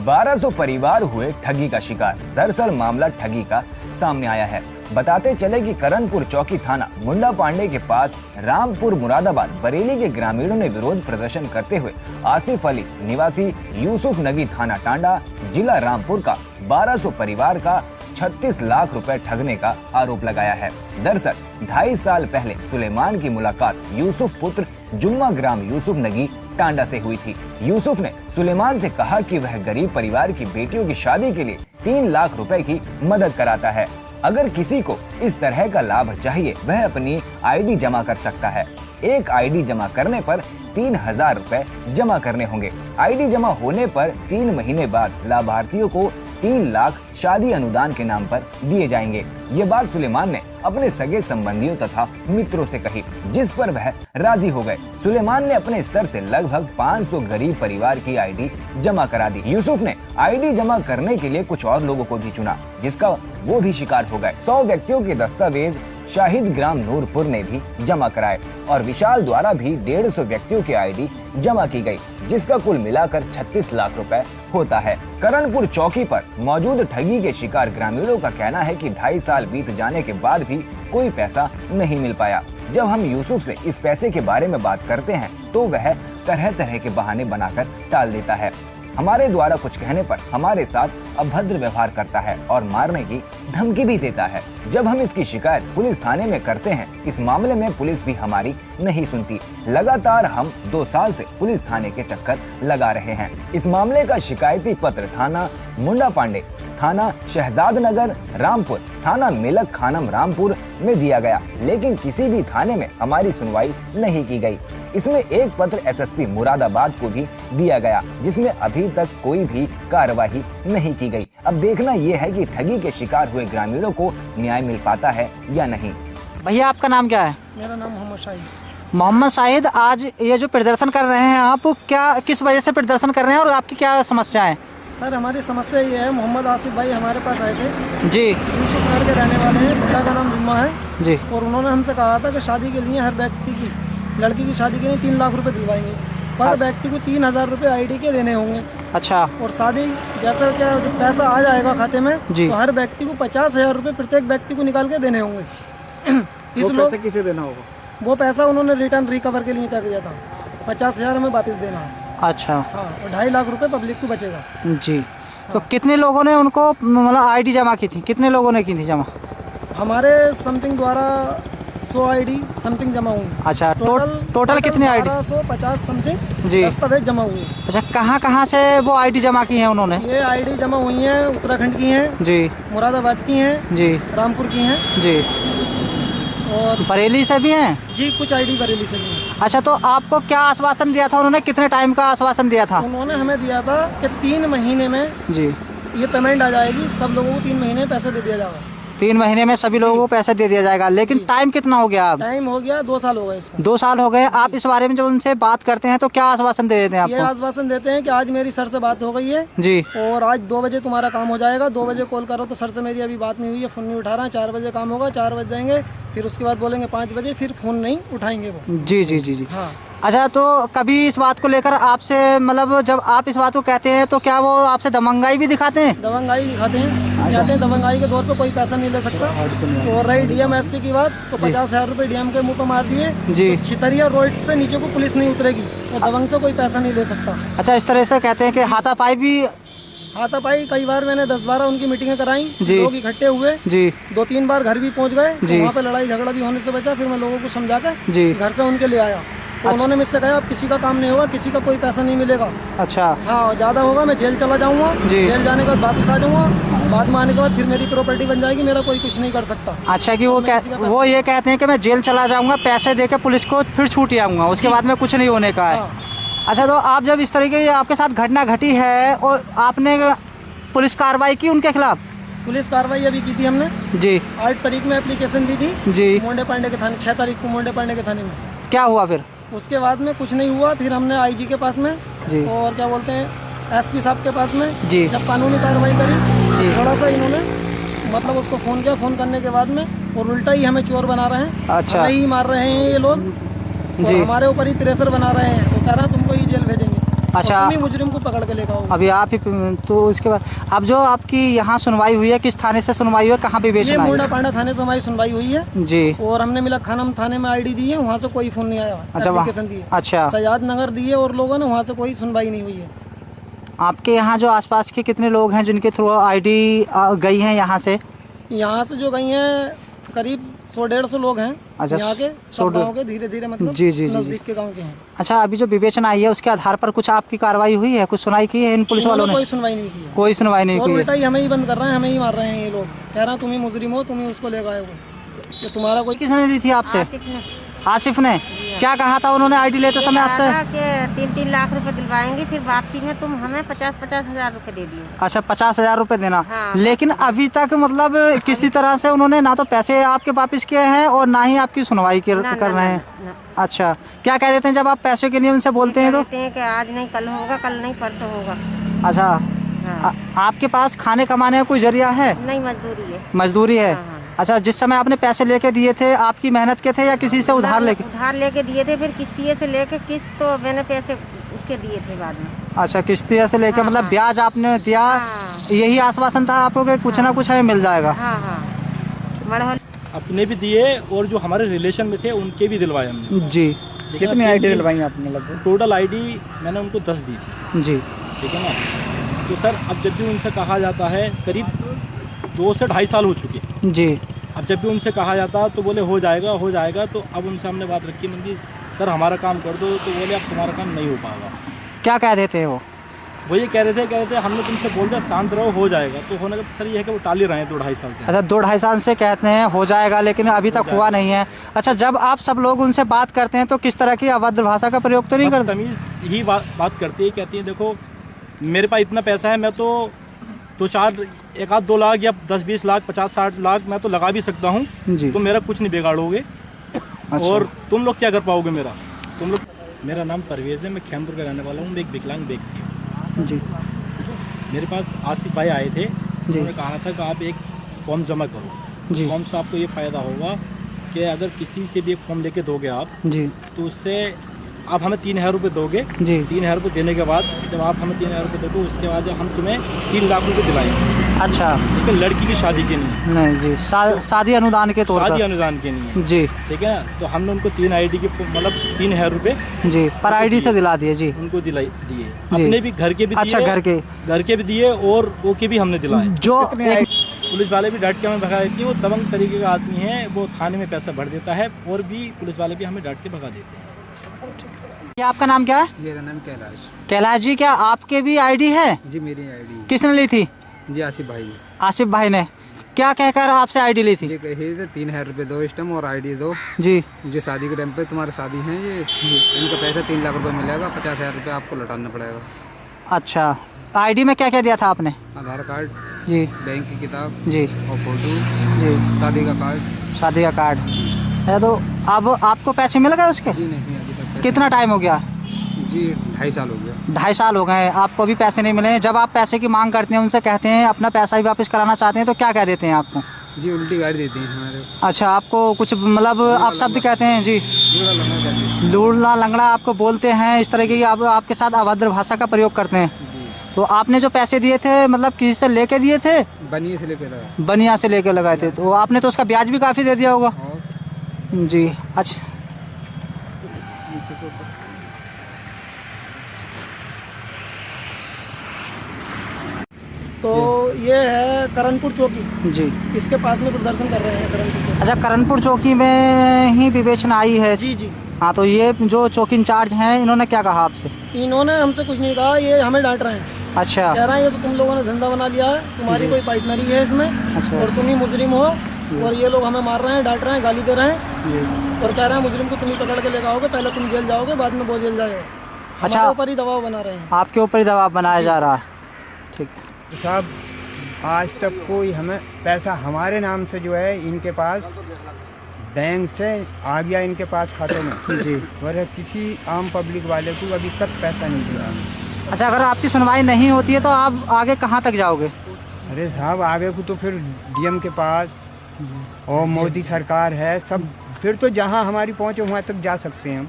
1200 परिवार हुए ठगी का शिकार। दरअसल मामला ठगी का सामने आया है। बताते चले कि करणपुर चौकी थाना मुंडा पांडे के पास रामपुर मुरादाबाद बरेली के ग्रामीणों ने विरोध प्रदर्शन करते हुए आसिफ अली निवासी यूसुफ नगी थाना टांडा जिला रामपुर का 1200 परिवार का 36 लाख रुपए ठगने का आरोप लगाया है। दरअसल 2.5 साल पहले सुलेमान की मुलाकात यूसुफ पुत्र जुम्मा ग्राम यूसुफ नगी टांडा से हुई थी। यूसुफ ने सुलेमान से कहा कि वह गरीब परिवार की बेटियों की शादी के लिए 3 लाख रुपए की मदद कराता है। अगर किसी को इस तरह का लाभ चाहिए वह अपनी आईडी जमा कर सकता है। एक आईडी जमा करने पर 3000 रुपए जमा करने होंगे। आईडी जमा होने पर 3 महीने बाद लाभार्थियों को 3 लाख शादी अनुदान के नाम पर दिए जाएंगे। ये बात सुलेमान ने अपने सगे संबंधियों तथा मित्रों से कही, जिस पर वह राजी हो गए। सुलेमान ने अपने स्तर से लगभग 500 गरीब परिवार की आईडी जमा करा दी। यूसुफ ने आईडी जमा करने के लिए कुछ और लोगों को भी चुना, जिसका वो भी शिकार हो गए। 100 व्यक्तियों के दस्तावेज शाहिद ग्राम नूरपुर ने भी जमा कराए और विशाल द्वारा भी 150 व्यक्तियों की आईडी जमा की गई, जिसका कुल मिलाकर 36 लाख रुपए होता है। करणपुर चौकी पर मौजूद ठगी के शिकार ग्रामीणों का कहना है कि 2.5 साल बीत जाने के बाद भी कोई पैसा नहीं मिल पाया। जब हम यूसुफ से इस पैसे के बारे में बात करते हैं तो वह तरह तरह के बहाने बनाकर टाल देता है। हमारे द्वारा कुछ कहने पर हमारे साथ अभद्र व्यवहार करता है और मारने की धमकी भी देता है। जब हम इसकी शिकायत पुलिस थाने में करते हैं, इस मामले में पुलिस भी हमारी नहीं सुनती। लगातार हम 2 साल से पुलिस थाने के चक्कर लगा रहे हैं। इस मामले का शिकायती पत्र थाना मुंडा पांडे, थाना शहजाद नगर रामपुर, थाना मेलक खानम रामपुर में दिया गया, लेकिन किसी भी थाने में हमारी सुनवाई नहीं की गई। इसमें एक पत्र एसएसपी मुरादाबाद को भी दिया गया, जिसमें अभी तक कोई भी कार्रवाई नहीं की गई। अब देखना यह है कि ठगी के शिकार हुए ग्रामीणों को न्याय मिल पाता है या नहीं। भैया आपका नाम क्या है? मेरा नाम मोहम्मद शाहिद। मोहम्मद शाहिद, आज ये जो प्रदर्शन कर रहे हैं आप, क्या किस वजह से प्रदर्शन कर रहे हैं और आपकी क्या समस्या है? सर हमारी समस्या ये है, मोहम्मद आसिफ भाई हमारे पास आए थे जी, यूसुफ नगर के रहने वाले हैं, पिता का नाम जुम्मा है जी, और उन्होंने हमसे कहा था कि शादी के लिए हर व्यक्ति की, लड़की की शादी के लिए 3 लाख रुपए दिलवाएंगे। पर व्यक्ति को 3000 रुपए आईडी के देने होंगे। अच्छा। और शादी जैसा क्या जब पैसा आ जाएगा खाते में जी, तो हर व्यक्ति को 50,000 रुपए प्रत्येक व्यक्ति को निकाल के देने होंगे। इस लोग पैसे किसे देना होगा? वो पैसा उन्होंने रिटर्न रिकवर के लिए तय किया था, 50,000 हमें वापस देना है। अच्छा। हाँ, और 2.5 लाख रुपए पब्लिक को बचेगा। जी, तो कितने लोगों ने उनको मतलब आईडी जमा की थी? कितने लोगों ने की थी जमा? हमारे समथिंग द्वारा 100 आईडी समथिंग जमा हुई। अच्छा, टोटल कितने आईडी? 1250 समथिंग जी, दस्तावेज जमा हुए। अच्छा, कहाँ से वो आईडी जमा की है उन्होंने? ये आईडी जमा हुई है उत्तराखंड की हैं जी, मुरादाबाद की हैं जी, रामपुर की हैं जी, और बरेली से भी हैं जी, कुछ आईडी बरेली से भी हैं। अच्छा, तो आपको क्या आश्वासन दिया था उन्होंने? कितने टाइम का आश्वासन दिया था? उन्होंने हमें दिया था कि 3 महीने में जी, ये पेमेंट आ जाएगी, सब लोगों को 3 महीने पैसे दे दिया जाएगा। 3 महीने में सभी लोगों को पैसे दे दिया जाएगा। लेकिन टाइम कितना हो गया? अब टाइम हो गया 2 साल हो गए इसमें। 2 साल हो गए। आप इस बारे में जब उनसे बात करते हैं तो क्या आश्वासन दे देते हैं ये आपको? आश्वासन देते हैं कि आज मेरी सर से बात हो गई है जी, और आज 2 बजे तुम्हारा काम हो जाएगा। 2 बजे कॉल करो तो सर से मेरी अभी बात नहीं हुई है, फ़ोन नहीं उठा रहा है। 4 बजे काम होगा, 4 बजे जाएंगे, फिर उसके बाद बोलेंगे 5 बजे, फिर फ़ोन नहीं उठाएंगे वो। जी, जी, जी, जी। हाँ। अच्छा, तो कभी इस बात को लेकर आपसे मतलब जब आप इस बात को कहते हैं तो क्या वो आपसे दबंगाई भी दिखाते हैं? दबंगाई दिखाते हैं, कहते हैं दबंगाई के तौर पे कोई पैसा नहीं ले सकता। और रही डीएम एसपी की बात तो 50,000 रुपए डीएम के मुंह पे मार दिए जी, तो छितरिया रोड से नीचे को पुलिस नहीं उतरेगी और दबंग से कोई पैसा नहीं ले सकता। अच्छा, इस तरह से कहते हैं कि हाथापाई भी? हाथापाई कई बार मैंने 10-12 उनकी मीटिंगें कराई, लोग इकट्ठे हुए जी, 2-3 बार घर भी पहुंच गए, जी, वहाँ पे लड़ाई झगड़ा भी होने से बचा। फिर मैं लोगों को समझा के जी, घर से उनके ले आया तो उन्होंने मुझसे कहा अब किसी का काम नहीं होगा, किसी का कोई पैसा नहीं मिलेगा। अच्छा। हाँ, ज्यादा होगा मैं जेल चला जाऊंगा, जेल जाने के बाद वापस आ जाऊंगा, बाद में आने के बाद फिर मेरी प्रॉपर्टी बन जाएगी, मेरा कोई कुछ नहीं कर सकता। अच्छा, कि वो ये कहते हैं कि मैं जेल चला जाऊंगा, पैसे देके पुलिस को फिर छूट आऊंगा, उसके बाद में कुछ नहीं होने का है। अच्छा, तो आप जब इस तरीके की आपके साथ घटना घटी है और आपने पुलिस कार्रवाई की उनके खिलाफ? पुलिस कार्रवाई अभी की थी हमने जी, 8 तारीख में एप्लीकेशन दी थी जी, मोंडे पांडे के थाने। 6 तारीख को मोंडे पांडे के थाने में। क्या हुआ फिर? उसके बाद में कुछ नहीं हुआ। फिर हमने आईजी के पास में जी, और क्या बोलते हैं एसपी साहब के पास में जी, जब कानूनी कार्रवाई करी, थोड़ा सा इन्होंने मतलब उसको फ़ोन किया। फ़ोन करने के बाद में और उल्टा ही हमें चोर बना रहे हैं। अच्छा, हमें ही मार रहे हैं ये लोग जी, हमारे ऊपर ही प्रेशर बना रहे हैं। वो कह रहा है तुमको ही जेल भेजेंगे। अच्छा, तुम ही मुजरिम को पकड़ के लेकर आओ। अभी आप ही तो इसके बाद अब जो आपकी यहाँ सुनवाई हुई है, किस थाने से सुनवाई हुई है, कहाँ पे ये बेचना मुंडा है? पांडा थाने से हमारी सुनवाई हुई है जी। और हमने मिला खाना थाने में आईडी दी है, वहाँ से कोई फोन नहीं आया। अच्छा, एप्लीकेशन दी है। अच्छा, सजाद नगर दी है और लोगों ने, वहाँ से कोई सुनवाई नहीं हुई है। आपके यहाँ जो आसपास के कितने लोग हैं जिनके थ्रू आईडी गई हैं यहाँ से? यहाँ से जो गई हैं करीब 100-150 लोग हैं। अच्छा, यहाँ के सब गाँव के, धीरे धीरे मतलब जी जी जी नजदीक के गाँव के हैं। अच्छा, अभी जो विवेचना आई है उसके आधार पर कुछ आपकी कार्रवाई हुई है, कुछ सुनाई की है इन पुलिस वालों ने? कोई सुनवाई नहीं की है। कोई सुनवाई नहीं और की उल्टा है। ही हमें ही बंद कर रहे हैं, हमें ही मार रहे हैं ये लोग। कह रहे हैं तुम ही मुजरिम हो, तुम ही उसको ले गए हो, ये तुम्हारा कोई। किसने ली थी आपसे? आसिफ ने। क्या कहा था उन्होंने आईडी लेते समय आपसे? 3-3 लाख रुपए दिलवाएंगे, फिर वापसी में तुम हमें 50-50 हजार रुपए दे दिए। अच्छा, 50,000 रुपए देना। हाँ, लेकिन अभी तक मतलब किसी तरह से उन्होंने ना तो पैसे आपके वापस किए हैं और ना ही आपकी सुनवाई कर रहे हैं। अच्छा, क्या कह देते हैं जब आप पैसे के लिए उनसे बोलते हैं तो? कहते हैं कि आज नहीं कल होगा, कल नहीं परसों होगा। अच्छा, हाँ। आपके पास खाने कमाने का कोई जरिया है? नहीं, मजदूरी है। मजदूरी है। हाँ। अच्छा, जिस समय आपने पैसे लेके दिए थे आपकी मेहनत के थे या किसी से उधार लेके? उधार लेके दिए थे, फिर किस्तिये से लेके, किस्त तो मैंने पैसे उसके दिए थे बाद में। अच्छा, किस्तिया से लेके हाँ, मतलब हाँ। ब्याज आपने दिया? हाँ। यही आश्वासन था आपको कि कुछ ना कुछ हमें मिल जाएगा? हाँ हाँ, मड़हल अपने भी दिए और जो हमारे रिलेशन में थे उनके भी दिलवाए हमने। जी। कितनी आईडी दिलवाई आपने लगभग? टोटल आईडी मैंने उनको 10 दी थी। जी। ठीक है ना। तो सर अब जब भी उनसे कहा जाता है, करीब 2 से 2.5 साल हो चुके। जी। अब जब भी उनसे कहा जाता तो बोले हो जाएगा हो जाएगा। तो अब उनसे हमने बात रखी, मैंने कि सर हमारा काम कर दो, तो बोले अब तुम्हारा काम नहीं हो पाएगा। क्या कह देते हैं वो ये कह रहे थे हमने तुमसे बोल दिया शांत रहो हो जाएगा। तो होने का तो सर ये है कि वो टाल ही रहे हैं 2-2.5 साल से। अच्छा, 2-2.5 साल से कहते हैं हो जाएगा, लेकिन अभी तक हुआ नहीं है। अच्छा, जब आप सब लोग उनसे बात करते हैं तो किस तरह की अभद्र भाषा का प्रयोग तो नहीं करते? तमीज़ ही बात करती है, कहती है देखो मेरे पास इतना पैसा है, मैं तो 1-2 लाख या 10-20 लाख 50-60 लाख मैं तो लगा भी सकता हूँ, तो मेरा कुछ नहीं बिगाड़ोगे। अच्छा। और तुम लोग क्या कर पाओगे मेरा? तुम लोग। मेरा नाम परवेज़ है, मैं खैमपुर का रहने वाला हूँ, मैं एक विकलांग व्यक्ति हूँ। जी। मेरे पास आसिफ भाई आए थे, उन्होंने कहा था कि आप एक फॉर्म जमा करो। जी। फॉर्म से आपको ये फ़ायदा होगा कि अगर किसी से भी एक फॉर्म लेके दोगे आप, जी। तो उससे आप हमें 3,000 रुपये दोगे। जी। 3,000 रुपये देने के बाद जब आप हमें 3,000 रुपये दोगे, उसके बाद हम तुम्हें 3 लाख रुपये दिलाएंगे। अच्छा। लेकिन लड़की की शादी के लिए नहीं जी, शादी अनुदान के तौर शादी पर। अनुदान के लिए। जी। ठीक है ना। तो हमने उनको 3 आईडी के मतलब 3,000 रुपये जी पर आईडी से दिला दिए। जी। उनको दिए। अपने भी घर के भी अच्छा, दिए, घर के भी दिए और वो के भी हमने दिलाए। जो पुलिस वाले भी डांट के हमें भगा देती है। वो दबंग तरीके का आदमी है, वो थाने में पैसा भर देता है और भी पुलिस वाले भी हमें डांट के भगा देते हैं। क्या आपका नाम क्या है? मेरा नाम कैलाश। कैलाश जी, क्या आपके भी आईडी है? जी मेरी आईडी। किसने ली थी? जी आसिफ भाई। आसिफ भाई ने। क्या कहकर आपसे आईडी ली थी? जी कहे थे 3,000 रुपये दो इस टाइम और आईडी दो। जी। जो शादी के टाइम पे तुम्हारा शादी है ये, इनका पैसा 3 लाख रुपए मिलेगा, 50,000 रुपये आपको लौटाना पड़ेगा। अच्छा, आईडी में क्या क्या दिया था आपने? आधार कार्ड। जी। बैंक की किताब। जी। और फोटो। जी। शादी का कार्ड। शादी का कार्ड है। तो अब आपको पैसे मिल गए उसके? जी नहीं अभी तक। कितना टाइम हो गया? जी 2.5 साल हो गया। 2.5 साल हो गए, आपको अभी पैसे नहीं मिले। जब आप पैसे की मांग करते हैं, उनसे कहते हैं अपना पैसा भी वापस कराना चाहते हैं, तो क्या कह देते हैं आपको? जी उल्टी गाड़ी देती हैं हमारे। अच्छा, आपको कुछ मतलब आप शब्द कहते हैं? जी। लूड़ा लंगड़ा आपको बोलते हैं, इस तरह की आपके साथ अभद्र भाषा का प्रयोग करते हैं। तो आपने जो पैसे दिए थे मतलब किसी से लेके दिए थे? बनिया से लेके लगा। बनिया से लेके लगाए थे। तो आपने तो उसका ब्याज भी काफ़ी दे दिया होगा। जी। अच्छा, तो ये है करणपुर चौकी। जी। इसके पास में प्रदर्शन कर रहे हैं करणपुर चौकी। अच्छा, करणपुर चौकी में ही विवेचना आई है? जी जी। हाँ, तो ये जो चौकी इंचार्ज हैं इन्होंने क्या कहा आपसे? इन्होंने हमसे कुछ नहीं कहा, ये हमें डांट रहे हैं। अच्छा। कह रहे हैं ये तो तुम लोगों ने धंधा बना लिया है, तुम्हारी कोई पार्टनरी है इसमें। अच्छा। और तुम ही मुजरिम हो। और ये लोग हमें मार रहे हैं, डांट रहे हैं, गाली दे रहे हैं। जी। और कह रहे हैं मुजरिम को तुम ही पकड़ के लेकर आओगे, पहले तुम जेल जाओगे, बाद में वो जेल जाएगा। अच्छा, हमारे ऊपर ही दबाव बना रहे हैं। आपके ऊपर ही दबाव बनाया जा रहा है। ठीक है साहब, आज तक कोई हमें पैसा हमारे नाम से जो है इनके पास बैंक से आ गया, इनके पास खाते में। जी। और किसी आम पब्लिक वाले को अभी तक पैसा नहीं दिया। अच्छा, अगर आपकी सुनवाई नहीं होती है तो आप आगे कहाँ तक जाओगे? अरे साहब, आगे को तो फिर डीएम के पास और मोदी सरकार है सब, फिर तो जहाँ हमारी पहुँच है वहाँ तक जा सकते हैं हम।